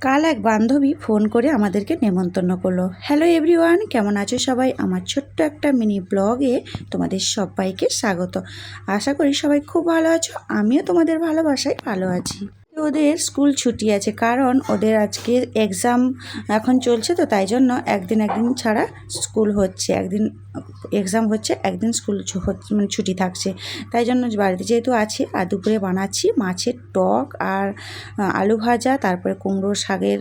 কাল এক বান্ধবী ফোন করে আমাদেরকে নেমন্তন্ন করলো। হ্যালো এভরিওয়ান, কেমন আছো সবাই? আমার ছোট্ট একটা মিনি ব্লগে তোমাদের সবাইকে স্বাগত। আশা করি সবাই খুব ভালো আছো, আমিও তোমাদের ভালোবাসায় ভালো আছি। ওদের স্কুল ছুটি আছে, কারণ ওদের আজকে এক্সাম এখন চলছে, তো তাই জন্য একদিন ছাড়া স্কুল হচ্ছে, একদিন এক্সাম হচ্ছে, একদিন স্কুল মানে ছুটি থাকছে। তাই জন্য বাড়িতে যেহেতু আছে, আর দুপুরে বানাচ্ছি মাছের টক আর আলু ভাজা, তারপরে কুমড়ো শাকের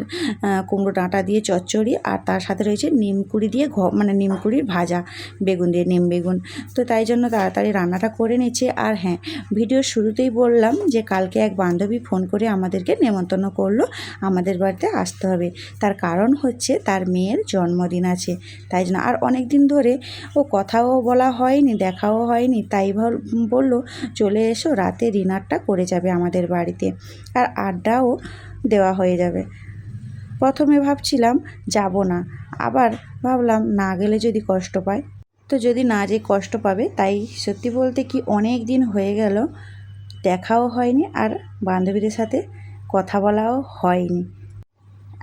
কুমড়ো ডাঁটা দিয়ে চচ্চড়ি, আর তার সাথে রয়েছে নিমকুড়ি দিয়ে মানে নিমকুড়ির ভাজা, বেগুন দিয়ে নিম বেগুন। তো তাই জন্য তাড়াতাড়ি রান্নাটা করে নিচ্ছে। আর হ্যাঁ, ভিডিওর শুরুতেই বললাম যে কালকে এক বান্ধবী ফোন করে আমাদেরকে নেমন্তন্ন করলো, আমাদের বাড়িতে আসতে হবে। তার কারণ হচ্ছে তার মেয়ের জন্মদিন আছে, তাই জন্য। আর অনেক দিন ধরে ও কথাও বলা হয়নি, দেখাও হয়নি, তাই বললো চলে এসো, রাতে ডিনারটা করে যাবে আমাদের বাড়িতে, আর আড্ডাও দেওয়া হয়ে যাবে। প্রথমে ভাবছিলাম যাব না, আবার ভাবলাম না গেলে যদি কষ্ট পায়, তো যদি না যে কষ্ট পাবে, তাই সত্যি বলতে কি অনেক দিন হয়ে গেল, দেখাও হয়নি আর বান্ধবীদের সাথে কথা বলাও হয়নি।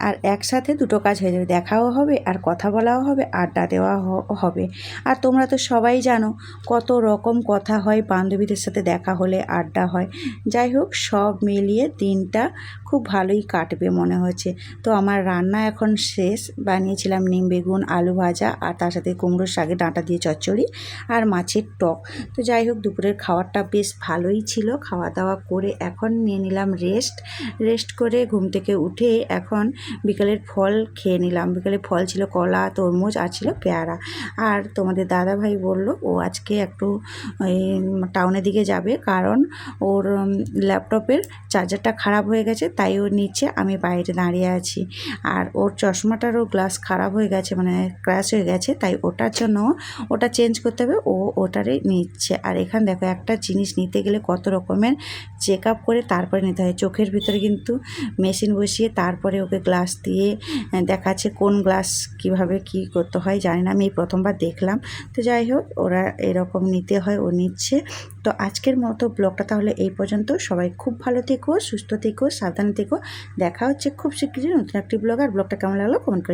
আর একসাথে দুটো কাজ হয়ে যাবে, দেখাও হবে আর কথা বলাও হবে, আড্ডা দেওয়া হবে। আর তোমরা তো সবাই জানো কত রকম কথা হয় বান্ধবীদের সাথে দেখা হলে, আড্ডা হয়। যাই হোক, সব মিলিয়ে দিনটা খুব ভালোই কাটবে মনে হচ্ছে। তো আমার রান্না এখন শেষ, বানিয়েছিলাম নিম বেগুন আলু ভাজা, আর তার সাথে কুমড়োর শাকের ডাঁটা দিয়ে চচ্চড়ি আর মাছের টক। তো যাই হোক, দুপুরের খাবারটা বেশ ভালোই ছিল। খাওয়া দাওয়া করে এখন নিয়ে নিলাম রেস্ট করে ঘুম থেকে উঠে এখন বিকেলের ফল খেয়ে নিলাম। বিকেলে ফল ছিল কলা, তরমুজ, আর ছিল পেয়ারা। আর তোমাদের দাদাভাই বলল ও আজকে একটু টাউনের দিকে যাবে, কারণ ওর ল্যাপটপের চার্জারটা খারাপ হয়ে গেছে, তাই ও নিচ্ছে, আমি বাইরে দাঁড়িয়ে আছি। আর ওর চশমাটারও গ্লাস খারাপ হয়ে গেছে, মানে ক্র্যাশ হয়ে গেছে, তাই ওটার জন্য ওটা চেঞ্জ করতে হবে, ও ওটারই নিচ্ছে। আর এখানে দেখো, একটা জিনিস নিতে গেলে কত রকমের চেক আপ করে তারপরে নিতে হয়। চোখের ভিতরে কিন্তু মেশিন বসিয়ে তারপরে ওকে গ্লাস দিয়ে দেখাচ্ছে কোন গ্লাস কিভাবে কি করতে হয়, জানি না, আমি এই প্রথমবার দেখলাম। তো যাই হোক, ওরা এরকম নিতে হয়, ও নিচ্ছে। তো আজকের মতো ব্লগটা তাহলে এই পর্যন্ত। সবাই খুব ভালো থেকো, সুস্থ থেকো, সাবধানে থেকো। দেখা হচ্ছে খুব শীঘ্রই নতুন একটি ব্লগ। আর ব্লগটা কেমন লাগলো কমেন্ট করে